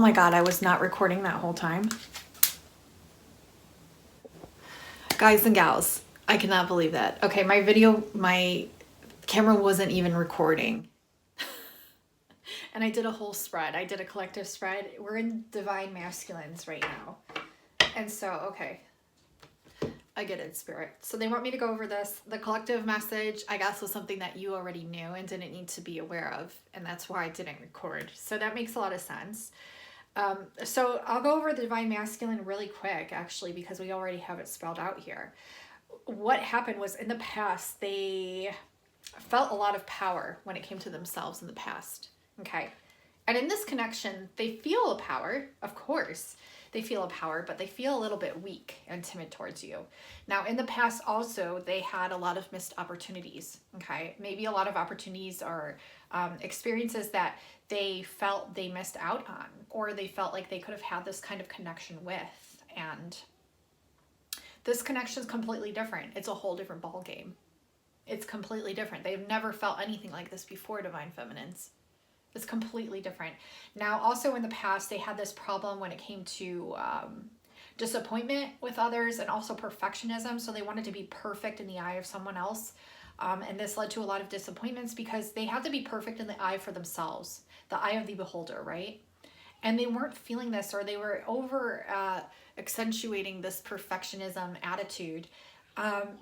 my God, I was not recording that whole time. Guys and gals, I cannot believe that. Okay, my camera wasn't even recording. And I did a whole spread. I did a collective spread. We're in Divine Masculines right now. And so, okay. I get it, Spirit. So they want me to go over this. The collective message, I guess, was something that you already knew and didn't need to be aware of. And that's why I didn't record. So that makes a lot of sense. So I'll go over the Divine Masculine really quick, actually, because we already have it spelled out here. What happened was, in the past, they felt a lot of power when it came to themselves in the past. Okay. And in this connection, they feel a power, of course. They feel a power, but they feel a little bit weak and timid towards you. Now, in the past also, they had a lot of missed opportunities, okay? Maybe a lot of opportunities or experiences that they felt they missed out on, or they felt like they could have had this kind of connection with. And this connection is completely different. It's a whole different ball game. It's completely different. They've never felt anything like this before, Divine Feminines. It's completely different. Now, also in the past, they had this problem when it came to disappointment with others and also perfectionism. So they wanted to be perfect in the eye of someone else. And this led to a lot of disappointments because they had to be perfect in the eye for themselves, the eye of the beholder, right? And they weren't feeling this, or they were over accentuating this perfectionism attitude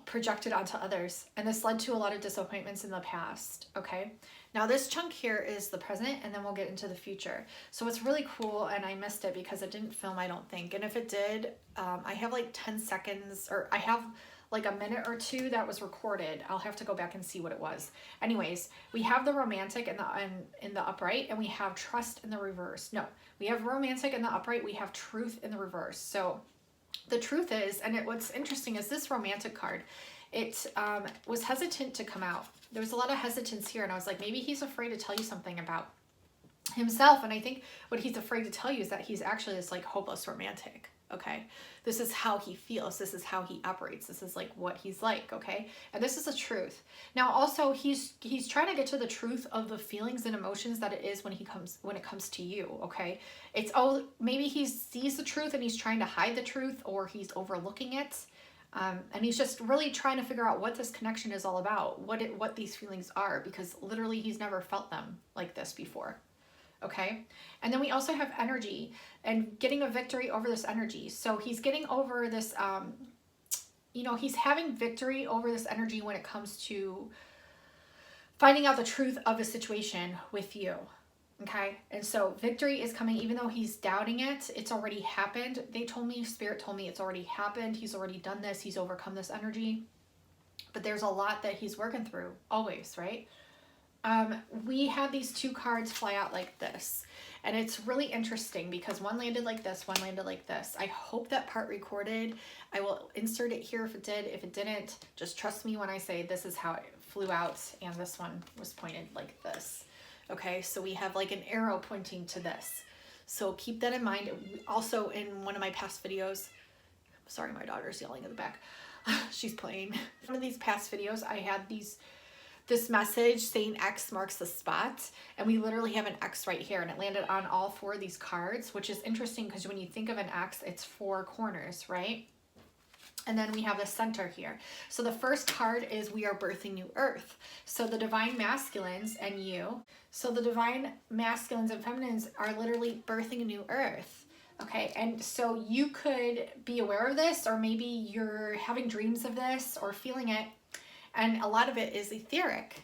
projected onto others. And this led to a lot of disappointments in the past, okay? Now this chunk here is the present, and then we'll get into the future. So it's really cool, and I missed it because it didn't film, I don't think. And if it did, I have like 10 seconds, or I have like a minute or two that was recorded. I'll have to go back and see what it was. Anyways, we have the romantic in the upright, and we have trust in the reverse. No, we have romantic in the upright, we have truth in the reverse. So the truth is, and what's interesting is this romantic card, it was hesitant to come out. There was a lot of hesitance here, and I was like, maybe he's afraid to tell you something about himself. And I think what he's afraid to tell you is that he's actually this like hopeless romantic, okay? This is how he feels. This is how he operates. This is like what he's like, okay? And this is the truth. Now, also, he's trying to get to the truth of the feelings and emotions that it is when it comes to you, okay? It's maybe he sees the truth and he's trying to hide the truth, or he's overlooking it. And he's just really trying to figure out what this connection is all about, what these feelings are, because literally he's never felt them like this before. Okay. And then we also have energy and getting a victory over this energy. So he's getting over this, he's having victory over this energy when it comes to finding out the truth of a situation with you. Okay. And so victory is coming, even though he's doubting it. It's already happened. Spirit told me it's already happened. He's already done this. He's overcome this energy. But there's a lot that he's working through always, right? We had these two cards fly out like this, and it's really interesting because one landed like this, one landed like this. I hope that part recorded. I will insert it here if it did. If it didn't, just trust me when I say this is how it flew out, and this one was pointed like this. Okay, so we have like an arrow pointing to this. So keep that in mind. Also, in one of my past videos, sorry, my daughter's yelling in the back. She's playing. One of these past videos, I had this message saying X marks the spot, and we literally have an X right here, and it landed on all four of these cards, which is interesting because when you think of an X, it's four corners, right? And then we have the center here. So the first card is we are birthing new earth. So the Divine Masculines and you. So the Divine Masculines and Feminines are literally birthing a new earth. Okay, and so you could be aware of this, or maybe you're having dreams of this or feeling it. And a lot of it is etheric.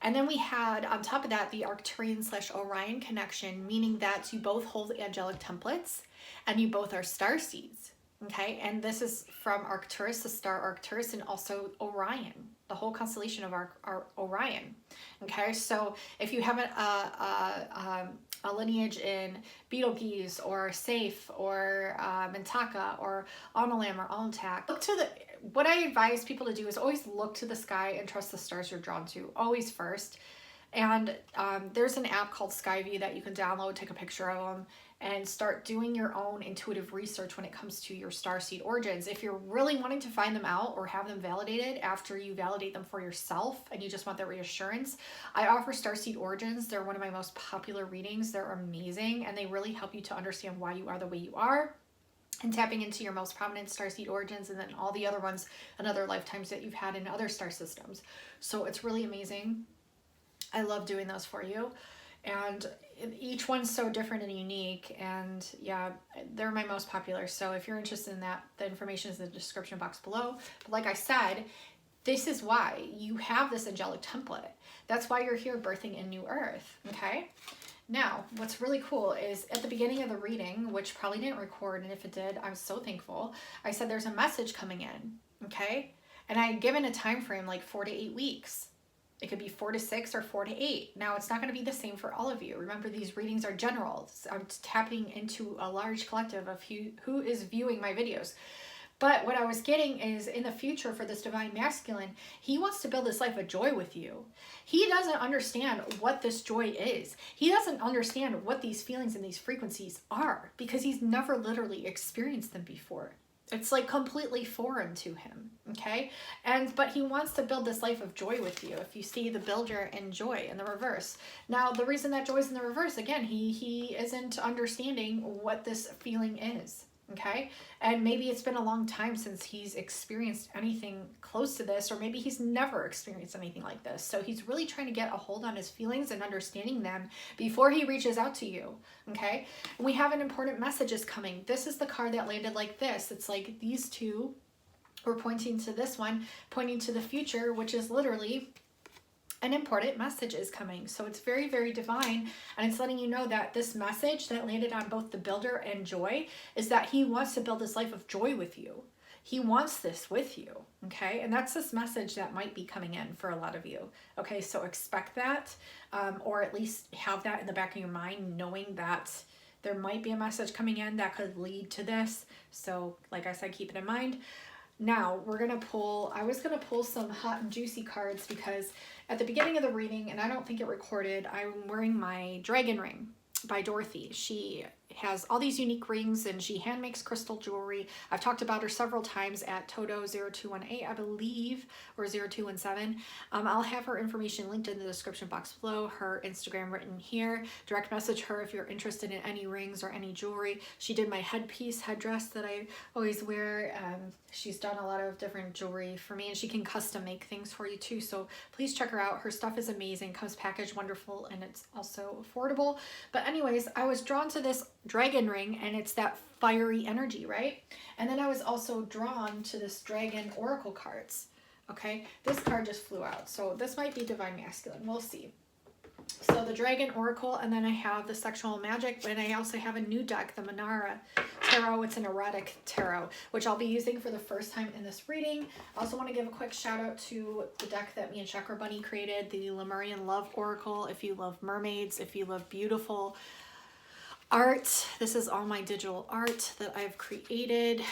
And then we had, on top of that, the Arcturian/Orion connection, meaning that you both hold angelic templates and you both are star seeds. Okay, and this is from Arcturus, the star Arcturus, and also Orion, the whole constellation of our Orion. Okay, so if you have a lineage in Betelgeuse or Safe or Mintaka or Onalam or Ontak, look to what I advise people to do is always look to the sky and trust the stars you're drawn to, always first. And there's an app called Skyview that you can download, take a picture of them, and start doing your own intuitive research when it comes to your starseed origins. If you're really wanting to find them out or have them validated after you validate them for yourself and you just want that reassurance, I offer starseed origins. They're one of my most popular readings. They're amazing, and they really help you to understand why you are the way you are, and tapping into your most prominent starseed origins, and then all the other ones and other lifetimes that you've had in other star systems. So it's really amazing. I love doing those for you. And each one's so different and unique, and yeah, they're my most popular. So if you're interested in that, the information is in the description box below. But like I said, this is why you have this angelic template. That's why you're here birthing in New Earth, okay? Now, what's really cool is at the beginning of the reading, which probably didn't record, and if it did, I'm so thankful, I said there's a message coming in, okay? And I had given a time frame like 4 to 8 weeks. It could be 4 to 6 or 4 to 8. Now, it's not going to be the same for all of you. Remember, these readings are general. I'm tapping into a large collective of who is viewing my videos. But what I was getting is, in the future for this divine masculine, he wants to build this life of joy with you. He doesn't understand what this joy is. He doesn't understand what these feelings and these frequencies are, because he's never literally experienced them before. It's like completely foreign to him, okay? But he wants to build this life of joy with you. If you see the builder and joy in the reverse. Now, the reason that joy's in the reverse, again, he isn't understanding what this feeling is, okay? And maybe it's been a long time since he's experienced anything close to this, or maybe he's never experienced anything like this. So he's really trying to get a hold on his feelings and understanding them before he reaches out to you, okay? And we have an important messages coming. This is the card that landed like this. It's like these two were pointing to this one, pointing to the future, which is literally an important message is coming. So it's very, very divine, and it's letting you know that this message that landed on both the builder and joy is that he wants to build this life of joy with you. He wants this with you, okay? And that's this message that might be coming in for a lot of you, okay? So expect that, or at least have that in the back of your mind, knowing that there might be a message coming in that could lead to this. So like I said, keep it in mind. Now we're going to pull, I was going to pull some hot and juicy cards, because at the beginning of the reading, and I don't think it recorded, I'm wearing my dragon ring by Dorothy. She has all these unique rings, and she hand makes crystal jewelry. I've talked about her several times at Toto0218, I believe, or 0217. I'll have her information linked in the description box below, her Instagram written here. Direct message her if you're interested in any rings or any jewelry. She did my headdress that I always wear. She's done a lot of different jewelry for me, and she can custom make things for you too. So please check her out. Her stuff is amazing, comes packaged wonderful, and it's also affordable. But anyways, I was drawn to this dragon ring, and it's that fiery energy, right? And then I was also drawn to this dragon oracle cards. Okay, this card just flew out, so this might be divine masculine, we'll see. So the dragon oracle, and then I have the sexual magic, and I also have a new deck, the Manara tarot. It's an erotic tarot, which I'll be using for the first time in this reading. I also want to give a quick shout out to the deck that me and Chakra Bunny created, the Lemurian Love Oracle. If you love mermaids, if you love beautiful art, this is all my digital art that I've created.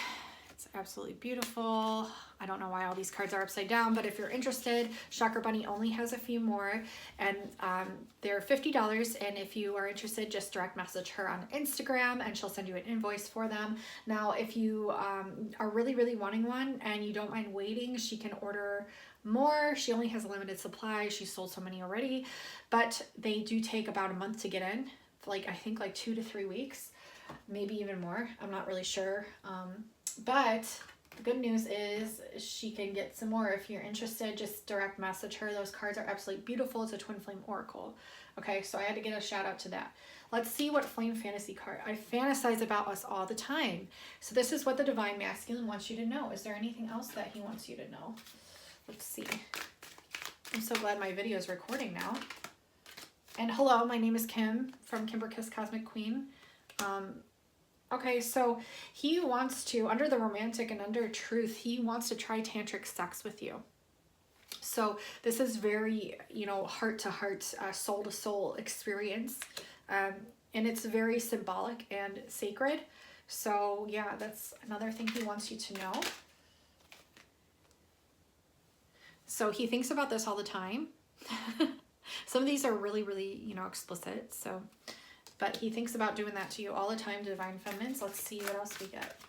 It's absolutely beautiful. I don't know why all these cards are upside down, but if you're interested, Chakra Bunny only has a few more, and they're $50. And if you are interested, just direct message her on Instagram, and she'll send you an invoice for them. Now, if you are really, really wanting one and you don't mind waiting, she can order more. She only has a limited supply. She's sold so many already, but they do take about a month to get in. Like, I think like 2 to 3 weeks, maybe even more. I'm not really sure. But the good news is she can get some more. If you're interested, just direct message her. Those cards are absolutely beautiful. It's a Twin Flame Oracle. Okay, so I had to get a shout out to that. Let's see what Flame Fantasy card. I fantasize about us all the time. So this is what the Divine Masculine wants you to know. Is there anything else that he wants you to know? Let's see. I'm so glad my video is recording now. And hello, my name is Kim from Kimberkiss Cosmic Queen. Okay, so he wants to, under the romantic and under truth, he wants to try tantric sex with you. So this is very, you know, heart to heart, soul to soul experience. And it's very symbolic and sacred. So yeah, that's another thing he wants you to know. So he thinks about this all the time. Some of these are really, really, you know, explicit. So But he thinks about doing that to you all the time, Divine Feminines. Let's see what else we get.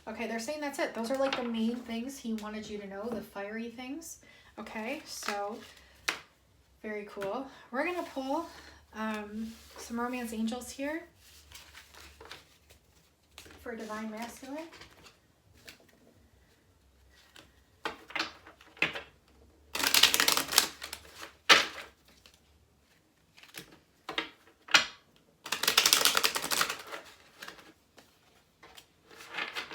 Okay, they're saying that's it. Those are like the main things he wanted you to know, the fiery things. Okay, so very cool. We're going to pull some romance angels here for Divine Masculine.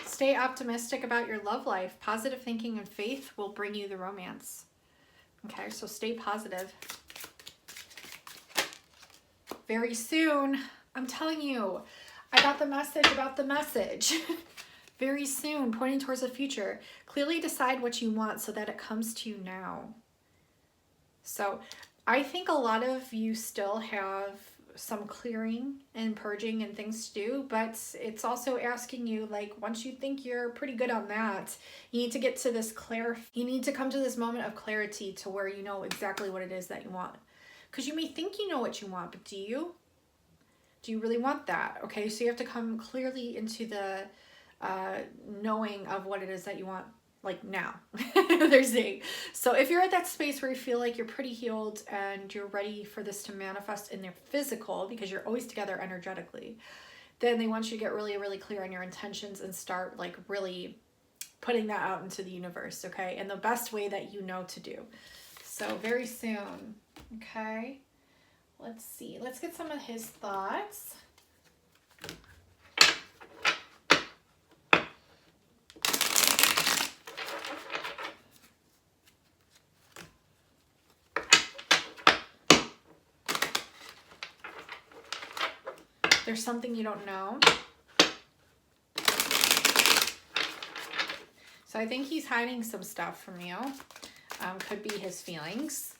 Stay optimistic about your love life. Positive thinking and faith will bring you the romance. Okay, so stay positive. Very soon, I'm telling you, I got the message about the message. Very soon, pointing towards the future. Clearly decide what you want so that it comes to you now. So I think a lot of you still have some clearing and purging and things to do, but it's also asking you, like, once you think you're pretty good on that, you need to get to this you need to come to this moment of clarity to where you know exactly what it is that you want. Because you may think you know what you want, but do you? Do you really want that? Okay, so you have to come clearly into the knowing of what it is that you want, like now. They're saying. So if you're at that space where you feel like you're pretty healed and you're ready for this to manifest in their physical, because you're always together energetically, then they want you to get really, really clear on your intentions and start like really putting that out into the universe, okay? And the best way that you know to do. So very soon, okay? Let's see. Let's get some of his thoughts. There's something you don't know. So I think he's hiding some stuff from you. Could be his feelings.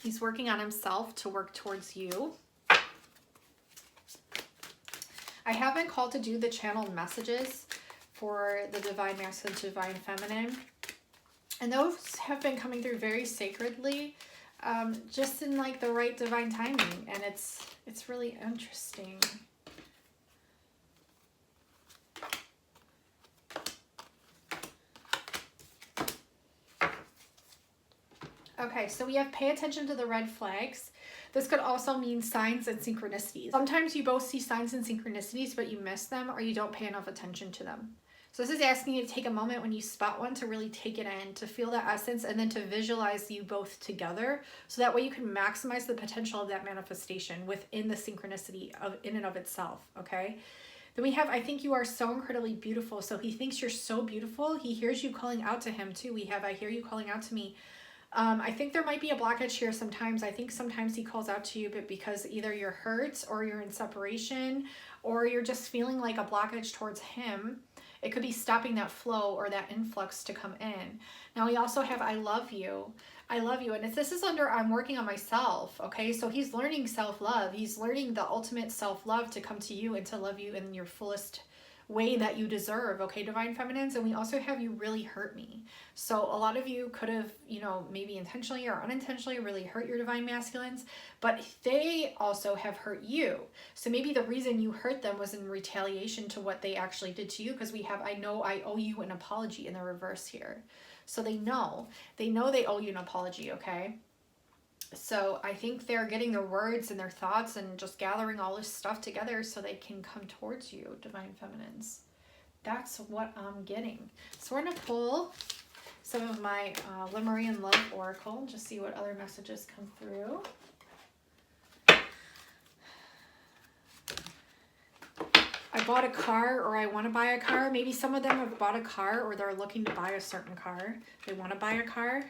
He's working on himself to work towards you. I have been called to do the channeled messages for the Divine Masculine to Divine Feminine. And those have been coming through very sacredly. Just in like the right divine timing, and it's really interesting. Okay, so we have pay attention to the red flags. This could also mean signs and synchronicities. Sometimes you both see signs and synchronicities, but you miss them or you don't pay enough attention to them. So this is asking you to take a moment when you spot one to really take it in, to feel the essence, and then to visualize you both together. So that way you can maximize the potential of that manifestation within the synchronicity of in and of itself, okay? Then we have, I think you are so incredibly beautiful. So he thinks you're so beautiful. He hears you calling out to him too. We have, I hear you calling out to me. I think there might be a blockage here sometimes. I think sometimes he calls out to you, but because either you're hurt or you're in separation or you're just feeling like a blockage towards him, it could be stopping that flow or that influx to come in. Now we also have, I love you. I love you. And if this is under, I'm working on myself. Okay. So he's learning self-love. He's learning the ultimate self-love to come to you and to love you in your fullest way that you deserve. Okay, Divine Feminines. And we also have, you really hurt me. So a lot of you could have, you know, maybe intentionally or unintentionally really hurt your Divine Masculines, but they also have hurt you. So maybe the reason you hurt them was in retaliation to what they actually did to you, because we have, I know I owe you an apology in the reverse here. So they know they owe you an apology, okay? So I think they're getting their words and their thoughts and just gathering all this stuff together so they can come towards you, Divine Feminines. That's what I'm getting. So we're going to pull some of my Lemurian Love Oracle and just see what other messages come through. I bought a car, or I want to buy a car. Maybe some of them have bought a car, or they're looking to buy a certain car. They want to buy a car.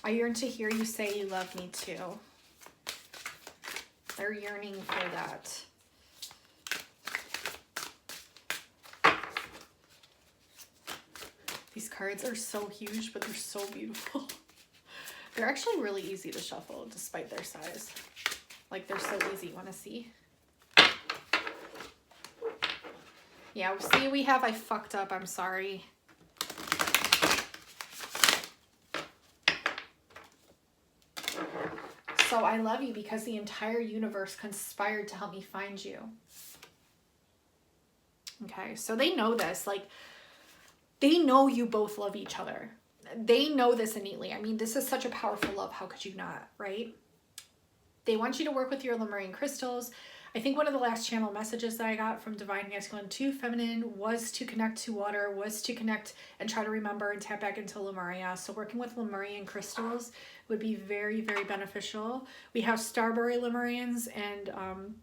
I yearn to hear you say you love me too. They're yearning for that. These cards are so huge, but they're so beautiful. They're actually really easy to shuffle despite their size. Like, they're so easy. Want to see? Yeah, see, we have I fucked up. I'm sorry. So I love you because the entire universe conspired to help me find you. Okay, so they know this. Like, they know you both love each other. They know this innately. I mean, this is such a powerful love. How could you not, right? They want you to work with your Lemurian crystals. I think one of the last channel messages that I got from Divine Masculine to Feminine was to connect to water, was to connect and try to remember and tap back into Lemuria. So working with Lemurian crystals would be very, very beneficial. We have Starberry Lemurians and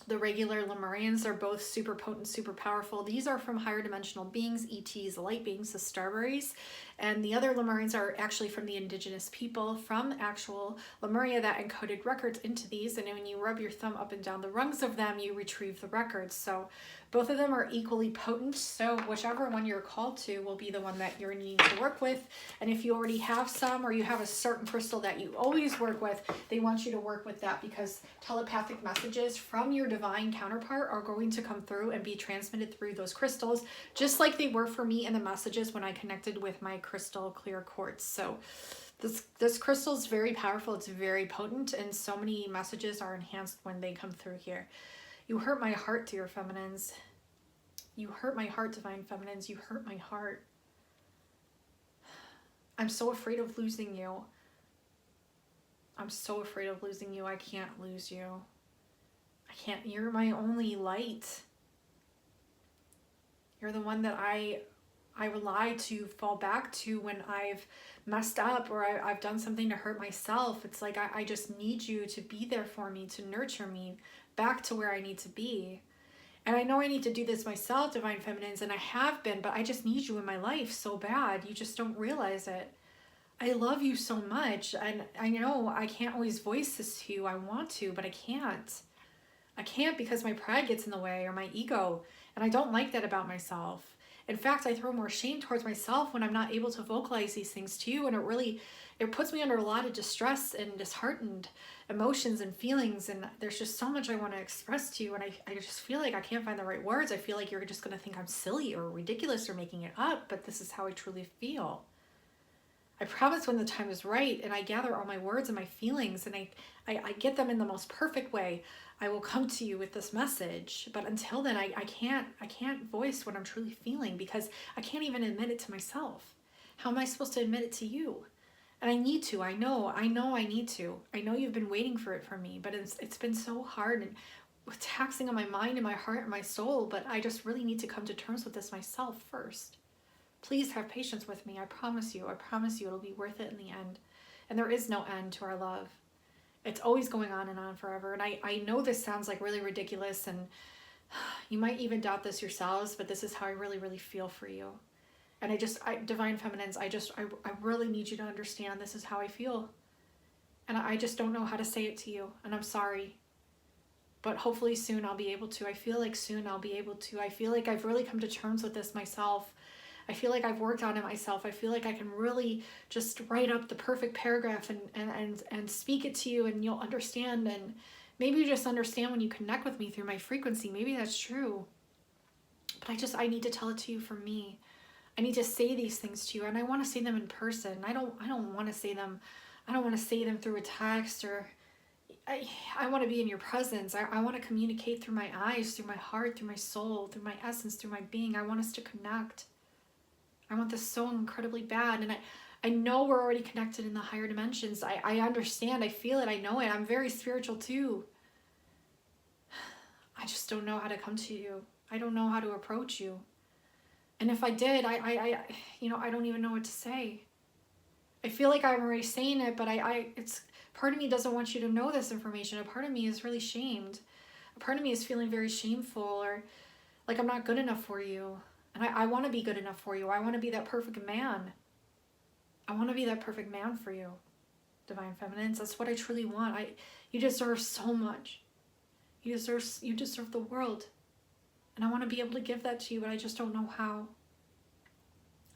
the regular Lemurians. Are both super potent, super powerful. These are from higher dimensional beings, ETs, light beings, the Starberries. And the other Lemurians are actually from the indigenous people, from actual Lemuria that encoded records into these. And when you rub your thumb up and down the rungs of them, you retrieve the records. So both of them are equally potent. So whichever one you're called to will be the one that you're needing to work with. And if you already have some, or you have a certain crystal that you always work with, they want you to work with that, because telepathic messages from your divine counterpart are going to come through and be transmitted through those crystals, just like they were for me in the messages when I connected with my crystal clear quartz. So this crystal is very powerful. It's very potent, and so many messages are enhanced when they come through here. You hurt my heart, dear feminines. You hurt my heart, divine feminines. You hurt my heart. I'm so afraid of losing you. I'm so afraid of losing you. I can't lose you. I can't. You're my only light. You're the one that I rely to fall back to when I've messed up, or I've done something to hurt myself. It's like I just need you to be there for me, to nurture me back to where I need to be. And I know I need to do this myself, divine feminines, and I have been, but I just need you in my life so bad. You just don't realize it. I love you so much, and I know I can't always voice this to you. I want to, but I can't. I can't, because my pride gets in the way, or my ego, and I don't like that about myself. In fact, I throw more shame towards myself when I'm not able to vocalize these things to you, and it puts me under a lot of distress and disheartened emotions and feelings, and there's just so much I want to express to you, and I just feel like I can't find the right words. I feel like you're just going to think I'm silly or ridiculous or making it up, but this is how I truly feel. I promise when the time is right and I gather all my words and my feelings and I get them in the most perfect way, I will come to you with this message. But until then, I can't voice what I'm truly feeling, because I can't even admit it to myself. How am I supposed to admit it to you? And I need to. I know I need to. I know you've been waiting for it from me, but it's been so hard and taxing on my mind and my heart and my soul, but I just really need to come to terms with this myself first. Please have patience with me. I promise you it'll be worth it in the end. And there is no end to our love. It's always going on and on forever. And I know this sounds like really ridiculous, and you might even doubt this yourselves, but this is how I really, really feel for you. And divine feminines, I really need you to understand this is how I feel. And I just don't know how to say it to you, and I'm sorry. But hopefully soon I'll be able to. I feel like soon I'll be able to. I feel like I've really come to terms with this myself. I feel like I've worked on it myself. I feel like I can really just write up the perfect paragraph and speak it to you, and you'll understand. And maybe you just understand when you connect with me through my frequency. Maybe that's true. But I need to tell it to you from me. I need to say these things to you, and I want to say them in person. I don't want to say them. I don't want to say them through a text, or I want to be in your presence. I want to communicate through my eyes, through my heart, through my soul, through my essence, through my being. I want us to connect. I want this so incredibly bad. And I know we're already connected in the higher dimensions. I understand. I feel it. I know it. I'm very spiritual too. I just don't know how to come to you. I don't know how to approach you. And if I did, I don't even know what to say. I feel like I'm already saying it, but it's part of me doesn't want you to know this information. A part of me is really shamed. A part of me is feeling very shameful, or like I'm not good enough for you. And I want to be good enough for you. I want to be that perfect man. I want to be that perfect man for you, divine feminines. That's what I truly want. You deserve so much. You deserve the world. And I want to be able to give that to you, but I just don't know how.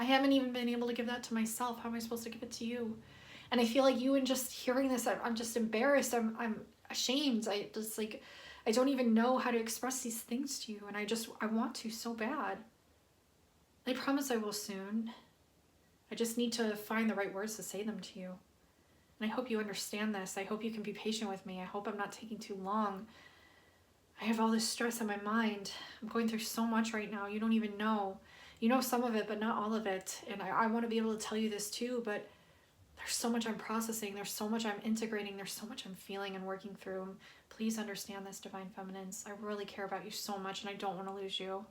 I haven't even been able to give that to myself. How am I supposed to give it to you? And I feel like you, and just hearing this, I'm just embarrassed. I'm ashamed. I just like, I don't even know how to express these things to you. And I want to so bad. I promise I will soon. I just need to find the right words to say them to you. And I hope you understand this. I hope you can be patient with me. I hope I'm not taking too long. I have all this stress on my mind. I'm going through so much right now. You don't even know. You know some of it, but not all of it. And I want to be able to tell you this too, but there's so much I'm processing. There's so much I'm integrating. There's so much I'm feeling and working through. Please understand this, Divine Feminines. I really care about you so much, and I don't want to lose you.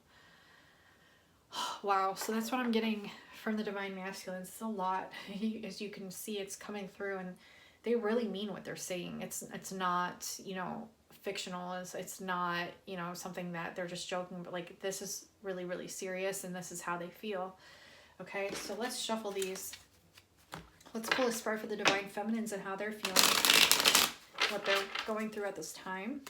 Wow, so that's what I'm getting from the Divine Masculines. It's a lot. As you can see, it's coming through, and they really mean what they're saying. It's not, you know, fictional. It's not, you know, something that they're just joking, but like, this is really, really serious, and this is how they feel. Okay, so let's shuffle these. Let's pull a spread for the Divine Feminines and how they're feeling, what they're going through at this time.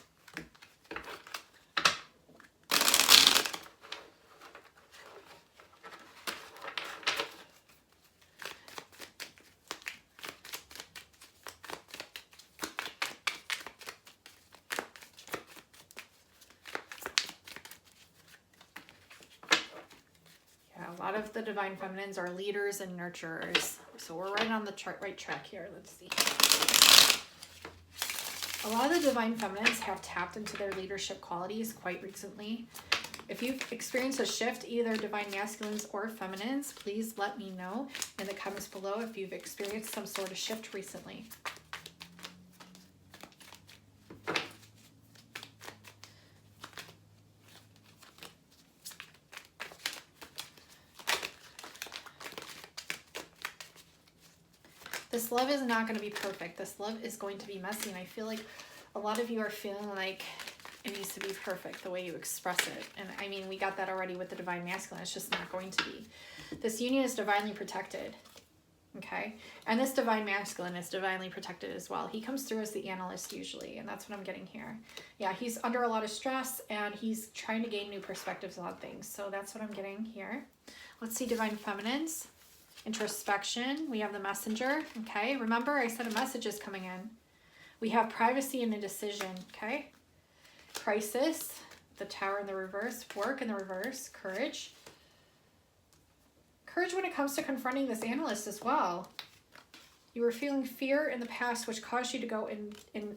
A lot of the Divine Feminines are leaders and nurturers. So we're right on the right track here. Let's see. A lot of the Divine Feminines have tapped into their leadership qualities quite recently. If you've experienced a shift, either Divine Masculines or Feminines, please let me know in the comments below if you've experienced some sort of shift recently. This love is not going to be perfect. This love is going to be messy. And I feel like a lot of you are feeling like it needs to be perfect the way you express it. And I mean, we got that already with the Divine Masculine. It's just not going to be. This union is divinely protected. Okay. And this Divine Masculine is divinely protected as well. He comes through as the analyst usually. And that's what I'm getting here. Yeah, he's under a lot of stress and he's trying to gain new perspectives on things. So that's what I'm getting here. Let's see Divine Feminines. Introspection, we have the Messenger, okay? Remember, I said a message is coming in. We have privacy and indecision, okay? Crisis, the Tower in the reverse, work in the reverse, courage. Courage when it comes to confronting this analyst as well. You were feeling fear in the past, which caused you to go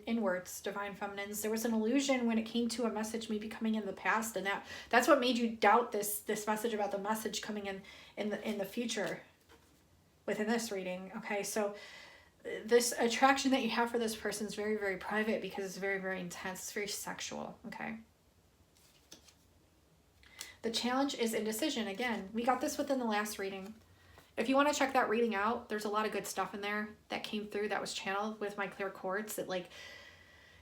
inwards, Divine Feminines. There was an illusion when it came to a message maybe coming in the past, and that's what made you doubt this message about the message coming in the future. Within this reading, okay, so this attraction that you have for this person is very, very private because it's very, very intense. It's very sexual, okay? The challenge is indecision. Again, we got this within the last reading. If you want to check that reading out, there's a lot of good stuff in there that came through that was channeled with my clear quartz. It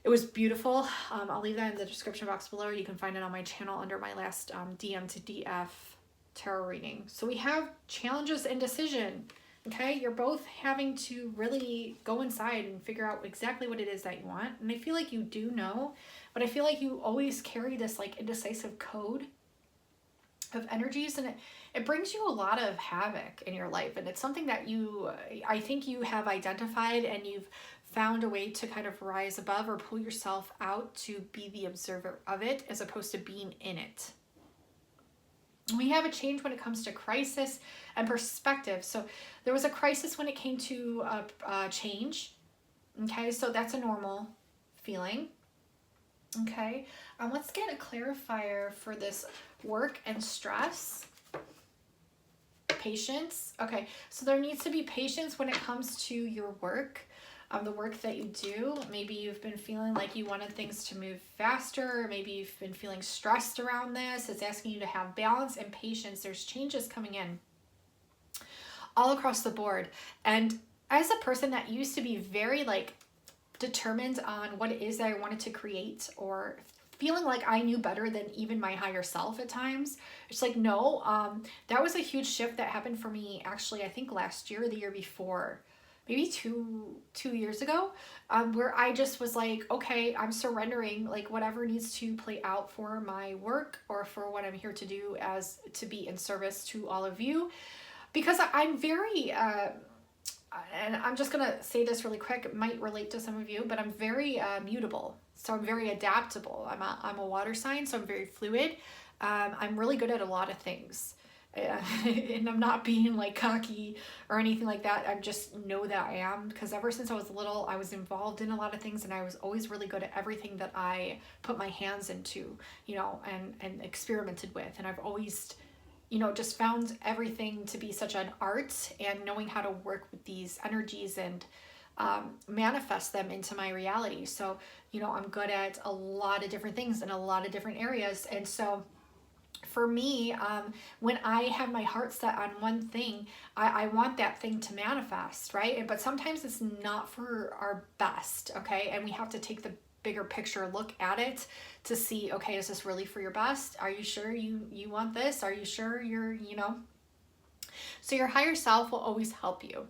was beautiful. I'll leave that in the description box below. You can find it on my channel under my last DM to DF tarot reading. So we have challenges and indecision. Okay, you're both having to really go inside and figure out exactly what it is that you want. And I feel like you do know, but I feel like you always carry this like indecisive code of energies, and it brings you a lot of havoc in your life. And it's something that I think you have identified, and you've found a way to kind of rise above or pull yourself out to be the observer of it as opposed to being in it. We have a change when it comes to crisis and perspective. So there was a crisis when it came to change. Okay, so that's a normal feeling. Okay, let's get a clarifier for this work and stress. Patience. Okay, so there needs to be patience when it comes to your work. The work that you do. Maybe you've been feeling like you wanted things to move faster, or maybe you've been feeling stressed around this. It's asking you to have balance and patience. There's changes coming in all across the board. And as a person that used to be very like determined on what it is that I wanted to create, or feeling like I knew better than even my higher self at times, it's like, no, that was a huge shift that happened for me actually, I think last year or the year before. Maybe two years ago, where I just was like, okay, I'm surrendering like whatever needs to play out for my work or for what I'm here to do as to be in service to all of you. because I'm very, and I'm just gonna say this really quick, it might relate to some of you, but I'm very mutable. So I'm very adaptable. I'm a water sign, so I'm very fluid. I'm really good at a lot of things. And I'm not being like cocky or anything like that. I just know that I am, because ever since I was little, I was involved in a lot of things, and I was always really good at everything that I put my hands into, you know, and experimented with. And I've always, you know, just found everything to be such an art, and knowing how to work with these energies and manifest them into my reality. So, you know, I'm good at a lot of different things in a lot of different areas. And so for me, when I have my heart set on one thing, I want that thing to manifest, right? But sometimes it's not for our best, okay? And we have to take the bigger picture look at it to see, okay, is this really for your best? Are you sure you want this? Are you sure you're, you know? So your higher self will always help you.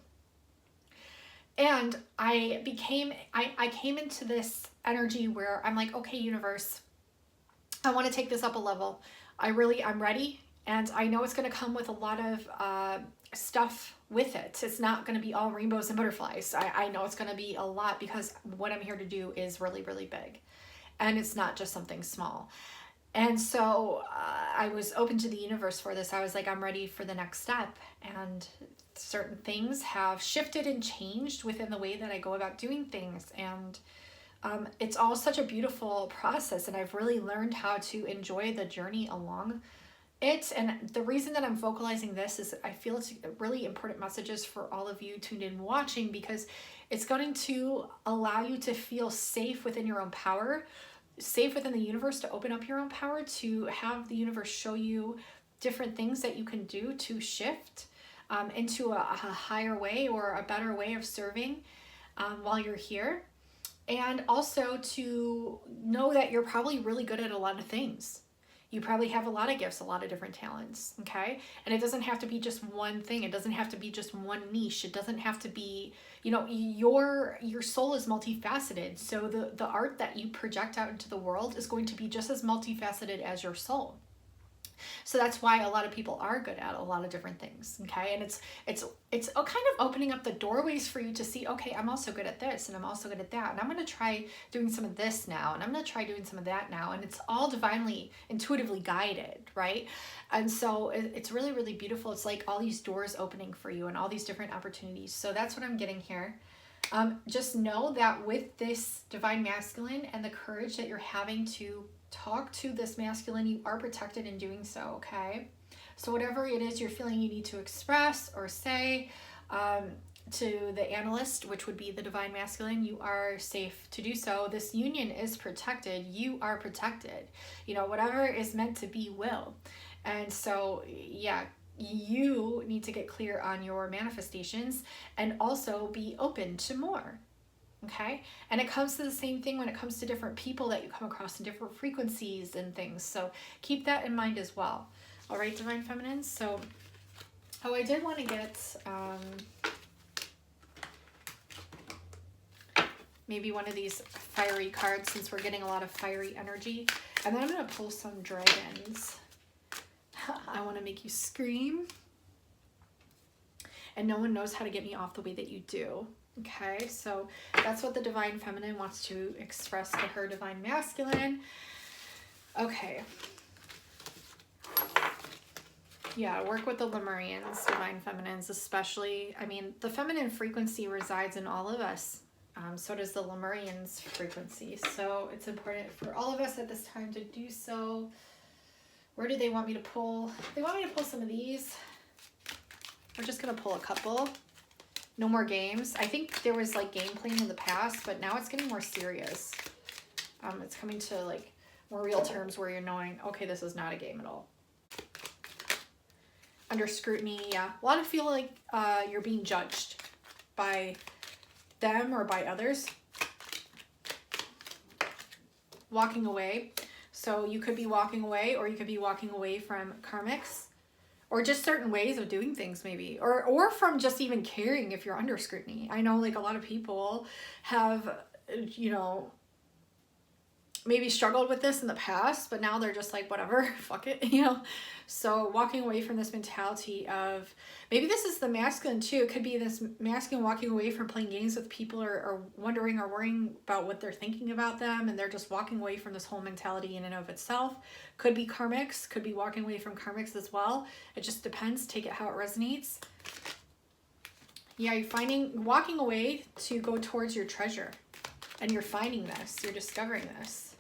And I came into this energy where I'm like, okay, universe, I want to take this up a level. I'm ready, and I know it's going to come with a lot of stuff with it. It's not going to be all rainbows and butterflies. I know it's going to be a lot, because what I'm here to do is really, really big, and it's not just something small. And so I was open to the universe for this. I was like, I'm ready for the next step, and certain things have shifted and changed within the way that I go about doing things, and it's all such a beautiful process, and I've really learned how to enjoy the journey along it. And the reason that I'm vocalizing this is I feel it's really important messages for all of you tuned in watching, because it's going to allow you to feel safe within your own power, safe within the universe, to open up your own power, to have the universe show you different things that you can do to shift into a higher way or a better way of serving while you're here. And also to know that you're probably really good at a lot of things. You probably have a lot of gifts, a lot of different talents, okay? And it doesn't have to be just one thing. It doesn't have to be just one niche. It doesn't have to be, you know, your soul is multifaceted. So the art that you project out into the world is going to be just as multifaceted as your soul. So that's why a lot of people are good at a lot of different things, okay? And it's a kind of opening up the doorways for you to see, okay, I'm also good at this, and I'm also good at that, and I'm going to try doing some of this now, and I'm going to try doing some of that now, and it's all divinely, intuitively guided, right? And so it's really, really beautiful. It's like all these doors opening for you and all these different opportunities. So that's what I'm getting here. Just know that with this divine masculine and the courage that you're having to talk to this masculine, you are protected in doing so, okay? So whatever it is you're feeling you need to express or say to the analyst, which would be the divine masculine, you are safe to do so. This union is protected. You are protected. You know, whatever is meant to be will. And so, yeah, you need to get clear on your manifestations and also be open to more. Okay? And it comes to the same thing when it comes to different people that you come across in different frequencies and things. So keep that in mind as well. All right, Divine Feminines. So, I did want to get maybe one of these fiery cards, since we're getting a lot of fiery energy. And then I'm going to pull some dragons. I want to make you scream. And no one knows how to get me off the way that you do. Okay, so that's what the Divine Feminine wants to express to her Divine Masculine. Okay. Yeah, work with the Lemurians, Divine Feminines especially. I mean, the feminine frequency resides in all of us. So does the Lemurians' frequency. So it's important for all of us at this time to do so. Where do they want me to pull? They want me to pull some of these. We're just going to pull a couple. No more games. I think there was like game playing in the past, but now it's getting more serious. It's coming to like more real terms where you're knowing, okay, this is not a game at all. Under scrutiny, yeah. A lot of feel like you're being judged by them or by others. Walking away. So you could be walking away, or you could be walking away from karmics. Or just certain ways of doing things maybe. Or from just even caring if you're under scrutiny. I know like a lot of people have, you know, maybe struggled with this in the past, but now they're just like, whatever, fuck it, you know? So walking away from this mentality of, maybe this is the masculine too. It could be this masculine walking away from playing games with people, or wondering or worrying about what they're thinking about them. And they're just walking away from this whole mentality in and of itself. Could be karmics, could be walking away from karmics as well. It just depends. Take it how it resonates. Yeah, you're walking away to go towards your treasure. And you're finding this, you're discovering this.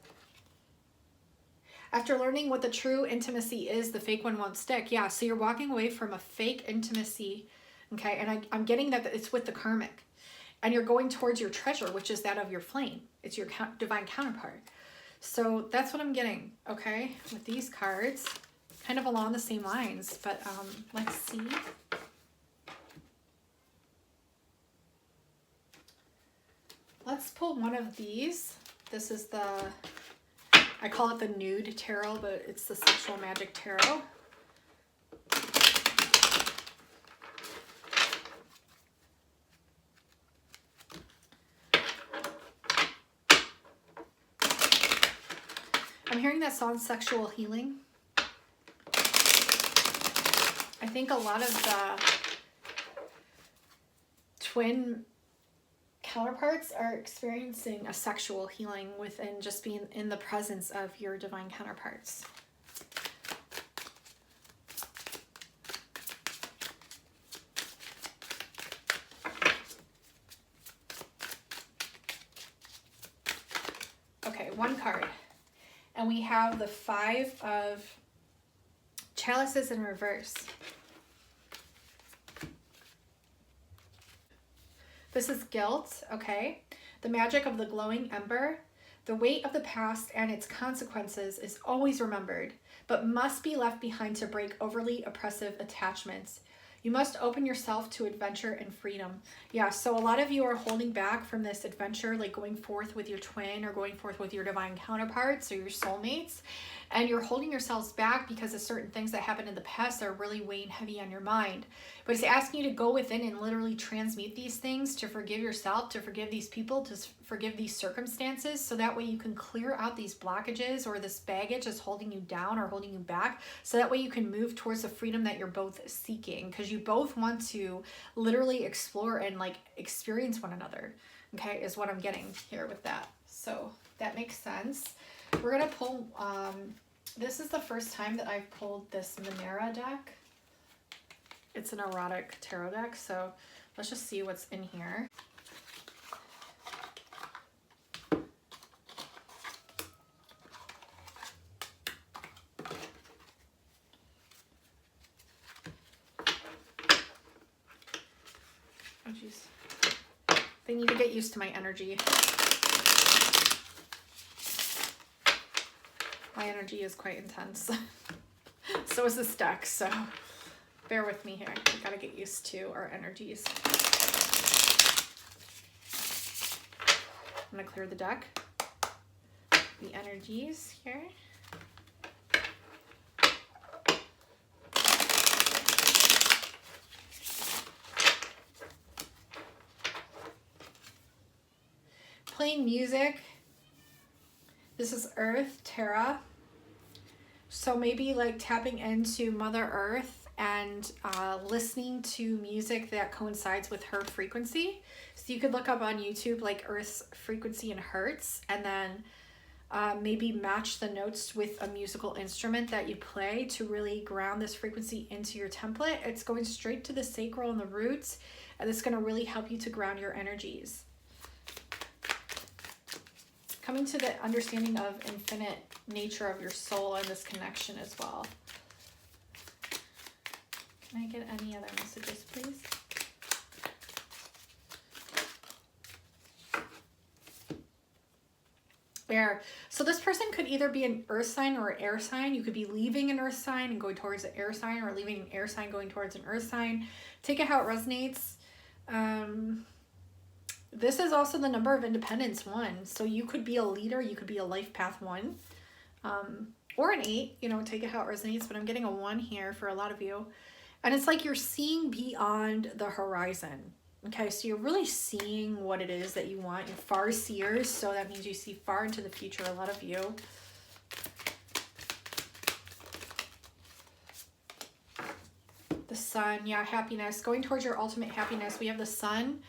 After learning what the true intimacy is, the fake one won't stick. Yeah, so you're walking away from a fake intimacy, okay? And I'm getting that it's with the karmic. And you're going towards your treasure, which is that of your flame. It's your divine counterpart. So that's what I'm getting, okay? With these cards, kind of along the same lines. But let's see. Let's pull one of these. This is the, I call it the nude tarot, but it's the sexual magic tarot. I'm hearing that song, Sexual Healing. I think a lot of the twin counterparts are experiencing a sexual healing within just being in the presence of your divine counterparts. Okay, one card. And we have the 5 of chalices in reverse. This is guilt, okay? The magic of the glowing ember. The weight of the past and its consequences is always remembered, but must be left behind to break overly oppressive attachments. You must open yourself to adventure and freedom. Yeah, so a lot of you are holding back from this adventure, like going forth with your twin or going forth with your divine counterparts or your soulmates. And you're holding yourselves back because of certain things that happened in the past that are really weighing heavy on your mind. But it's asking you to go within and literally transmute these things, to forgive yourself, to forgive these people, to forgive these circumstances, so that way you can clear out these blockages or this baggage that's holding you down or holding you back, so that way you can move towards the freedom that you're both seeking, because you both want to literally explore and like experience one another, okay, is what I'm getting here with that. So that makes sense. We're gonna pull, this is the first time that I've pulled this Manera deck. It's an erotic tarot deck, so let's just see what's in here. Oh jeez. They need to get used to my energy. My energy is quite intense. So is this deck, so bear with me here. We gotta get used to our energies. I'm gonna clear the deck. The energies here. Playing music. This is Earth, Terra. So maybe like tapping into Mother Earth and listening to music that coincides with her frequency. So you could look up on YouTube like Earth's frequency in hertz, and then maybe match the notes with a musical instrument that you play to really ground this frequency into your template. It's going straight to the sacral and the roots, and it's going to really help you to ground your energies. Coming to the understanding of infinite nature of your soul and this connection as well. Can I get any other messages, please? Air. So this person could either be an earth sign or an air sign. You could be leaving an earth sign and going towards an air sign, or leaving an air sign going towards an earth sign. Take it how it resonates. This is also the number of independence, 1. So you could be a leader, you could be a life path 1, or an 8, you know, take it how it resonates, but I'm getting a 1 here for a lot of you. And it's like you're seeing beyond the horizon, Okay, so you're really seeing what it is that you want. You're far seers, so that means you see far into the future, a lot of you. The sun, yeah, happiness. Going towards your ultimate happiness. We have the sun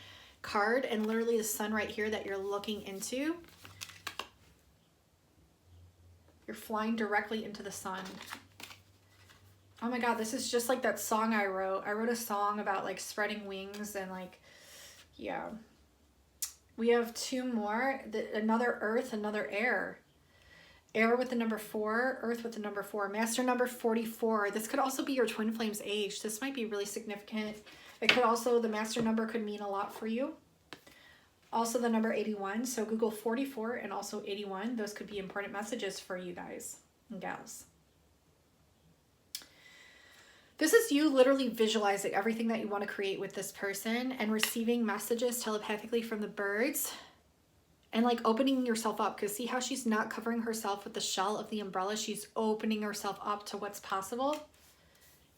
card, and literally the sun right here that you're looking into. You're flying directly into the sun. Oh my God, this is just like that song I wrote. I wrote a song about like spreading wings and like, yeah. We have two more, another earth, another air. Air with the number 4, earth with the number 4. Master number 44. This could also be your twin flame's age. This might be really significant. It could also, the master number could mean a lot for you. Also the number 81. So Google 44 and also 81. Those could be important messages for you guys and gals. This is you literally visualizing everything that you want to create with this person and receiving messages telepathically from the birds and like opening yourself up, because see how she's not covering herself with the shell of the umbrella. She's opening herself up to what's possible.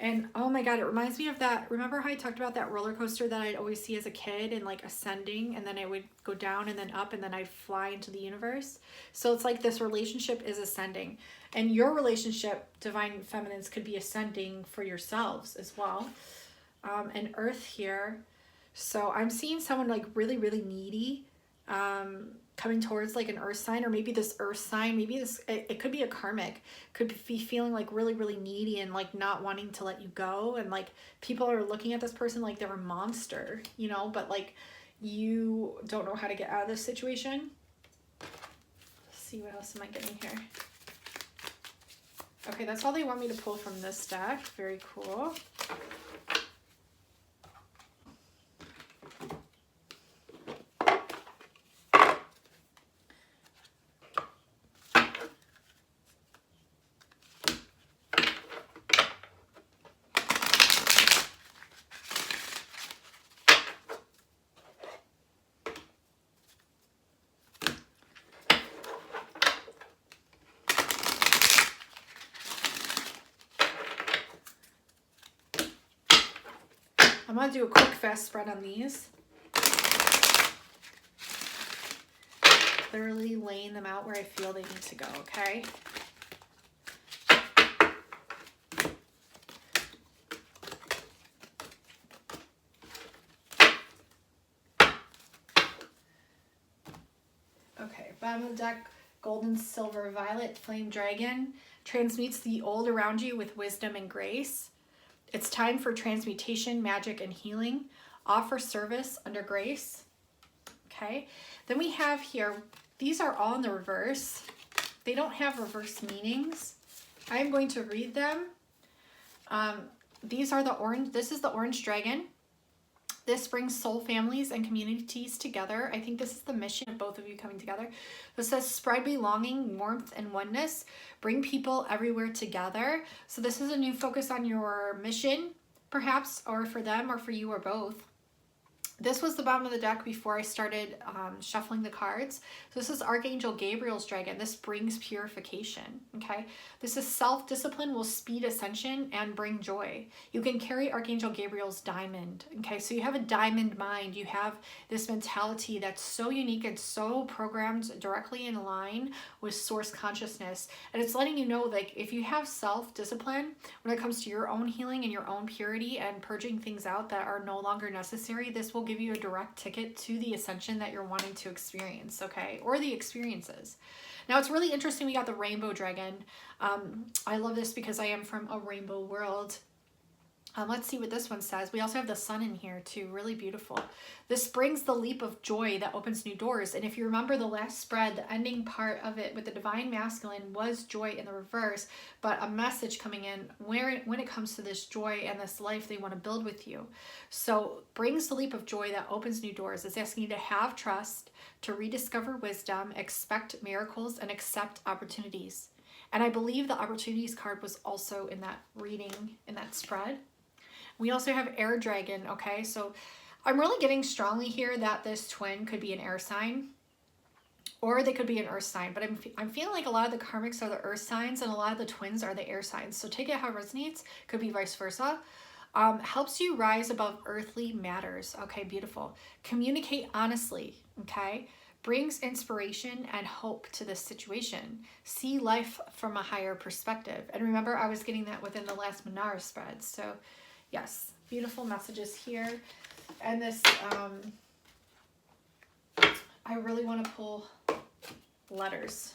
And oh my God, it reminds me of that. Remember how I talked about that roller coaster that I'd always see as a kid and like ascending, and then I would go down and then up and then I'd fly into the universe. So it's like this relationship is ascending, and your relationship, divine feminines, could be ascending for yourselves as well. And earth here. So I'm seeing someone like really, really needy, coming towards like an earth sign, or maybe this earth sign, maybe this, it could be a karmic, could be feeling like really, really needy and like not wanting to let you go. And like people are looking at this person like they're a monster, you know, but like you don't know how to get out of this situation. Let's see, what else am I getting here? Okay, that's all they want me to pull from this deck. Very cool. I'm going to do a quick fast spread on these. Literally laying them out where I feel they need to go, okay? Okay, bottom of the deck, golden, silver, violet, flame dragon. Transmutes the old around you with wisdom and grace. It's time for transmutation, magic, and healing. Offer service under grace. Okay. Then we have here, these are all in the reverse. They don't have reverse meanings. I'm going to read them. These are the orange. This is the orange dragon. This brings soul families and communities together. I think this is the mission of both of you coming together. This says spread belonging, warmth, and oneness. Bring people everywhere together. So this is a new focus on your mission, perhaps, or for them, or for you, or both. This was the bottom of the deck before I started shuffling the cards. So this is Archangel Gabriel's dragon. This brings purification, okay? This is self-discipline will speed ascension and bring joy. You can carry Archangel Gabriel's diamond, okay? So you have a diamond mind. You have this mentality that's so unique and so programmed directly in line with source consciousness. And it's letting you know, like, if you have self-discipline when it comes to your own healing and your own purity and purging things out that are no longer necessary, this will give you a direct ticket to the ascension that you're wanting to experience, okay? Or the experiences. Now, it's really interesting. We got the rainbow dragon. I love this because I am from a rainbow world. Let's see what this one says. We also have the sun in here too. Really beautiful. This brings the leap of joy that opens new doors. And if you remember the last spread, the ending part of it with the divine masculine was joy in the reverse, but a message coming in when it comes to this joy and this life they want to build with you. So brings the leap of joy that opens new doors. It's asking you to have trust, to rediscover wisdom, expect miracles, and accept opportunities. And I believe the opportunities card was also in that reading, in that spread. We also have air dragon, okay? So I'm really getting strongly here that this twin could be an air sign, or they could be an earth sign, but I'm feeling like a lot of the karmics are the earth signs and a lot of the twins are the air signs. So take it how it resonates. Could be vice versa. Helps you rise above earthly matters. Okay, beautiful. Communicate honestly. Okay. Brings inspiration and hope to this situation. See life from a higher perspective. And remember, I was getting that within the last Manara spread. So yes, beautiful messages here. And this, I really want to pull letters.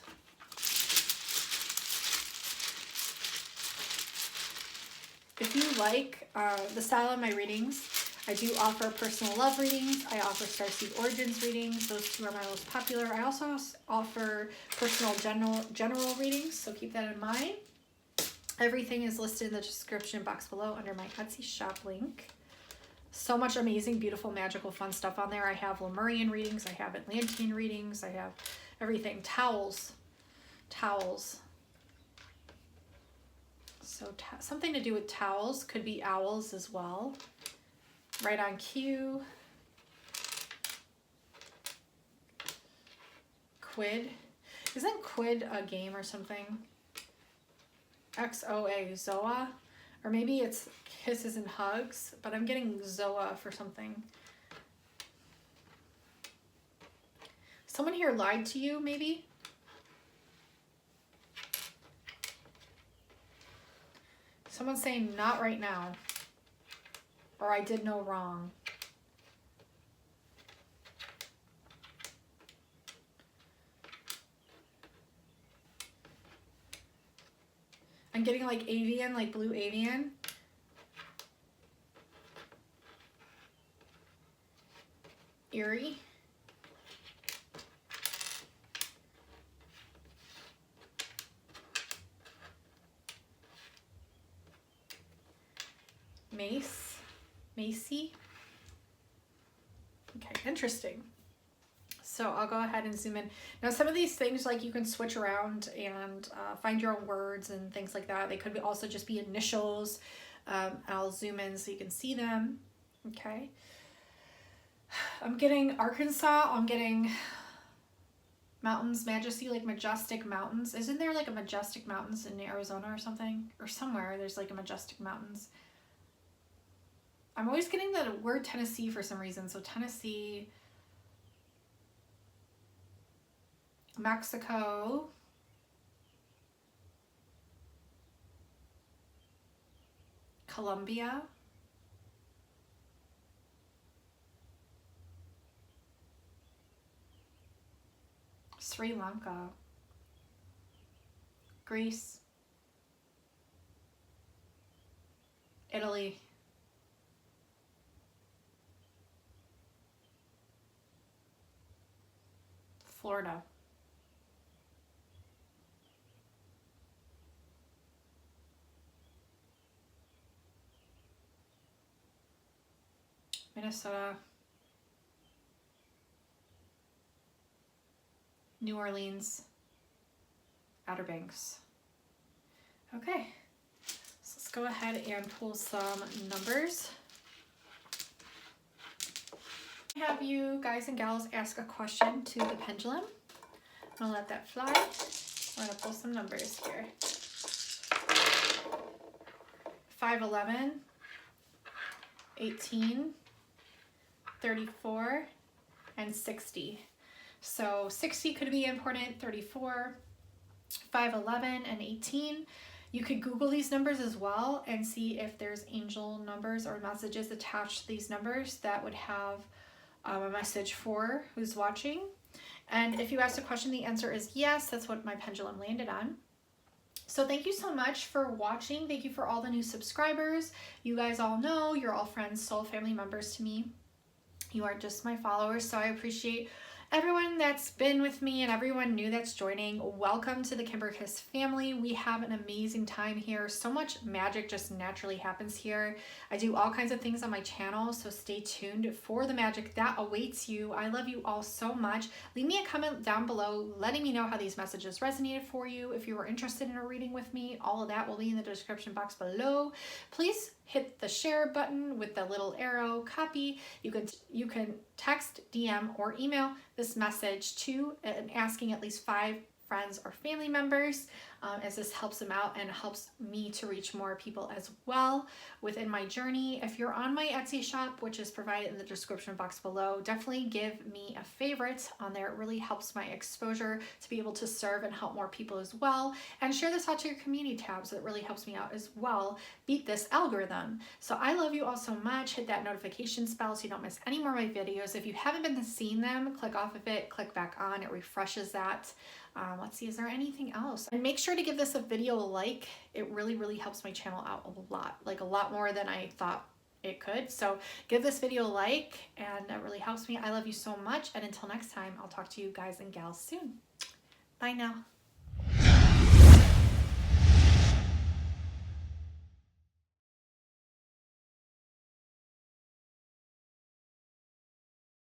If you like the style of my readings, I do offer personal love readings. I offer starseed origins readings. Those two are my most popular. I also offer personal general readings, so keep that in mind. Everything is listed in the description box below under my Etsy shop link. So much amazing, beautiful, magical, fun stuff on there. I have Lemurian readings. I have Atlantean readings. I have everything. Towels. So something to do with towels. Could be owls as well. Right on cue. Quid. Isn't Quid a game or something? XOA, Zoa. Or maybe it's kisses and hugs, but I'm getting Zoa for something. Someone here lied to you, maybe? Someone's saying, not right now. Or I did no wrong. I'm getting like avian, like blue avian. Eerie. Macy. Okay, interesting. So I'll go ahead and zoom in. Now some of these things, like, you can switch around and find your own words and things like that. They could also just be initials. I'll zoom in so you can see them. Okay. I'm getting Arkansas. I'm getting mountains, majesty, like majestic mountains. Isn't there like a majestic mountains in Arizona or something? Or somewhere there's like a majestic mountains. I'm always getting the word Tennessee for some reason. So Tennessee, Mexico, Colombia, Sri Lanka, Greece, Italy, Florida, Minnesota, New Orleans, Outer Banks. Okay, so let's go ahead and pull some numbers. I have you guys and gals ask a question to the pendulum. I'm gonna let that fly. We're gonna pull some numbers here. 511, 18, 34, and 60. So 60 could be important, 34, 511, and 18. You could Google these numbers as well and see if there's angel numbers or messages attached to these numbers that would have a message for who's watching. And if you asked a question, the answer is yes. That's what my pendulum landed on. So thank you so much for watching. Thank you for all the new subscribers. You guys all know you're all friends, soul family members to me. You aren't just my followers, so I appreciate everyone that's been with me and everyone new that's joining. Welcome to the Kimberkiss family. We have an amazing time here. So much magic just naturally happens here. I do all kinds of things on my channel, so stay tuned for the magic that awaits you. I love you all so much. Leave me a comment down below letting me know how these messages resonated for you. If you were interested in a reading with me, all of that will be in the description box below. Please hit the share button with the little arrow, copy. You can text, DM, or email this message to and asking at least 5 friends or family members. as this helps them out and helps me to reach more people as well within my journey. If you're on my Etsy shop, which is provided in the description box below, definitely give me a favorite on there. It really helps my exposure to be able to serve and help more people as well. And share this out to your community tabs. That really helps me out as well. Beat this algorithm. So I love you all so much. Hit that notification bell so you don't miss any more of my videos. If you haven't been seeing them, click off of it, click back on. It refreshes that. Let's see, is there anything else? And make sure to give this a video a like. It really, really helps my channel out a lot, like a lot more than I thought it could. So give this video a like, and that really helps me. I love you so much. And until next time, I'll talk to you guys and gals soon. Bye now.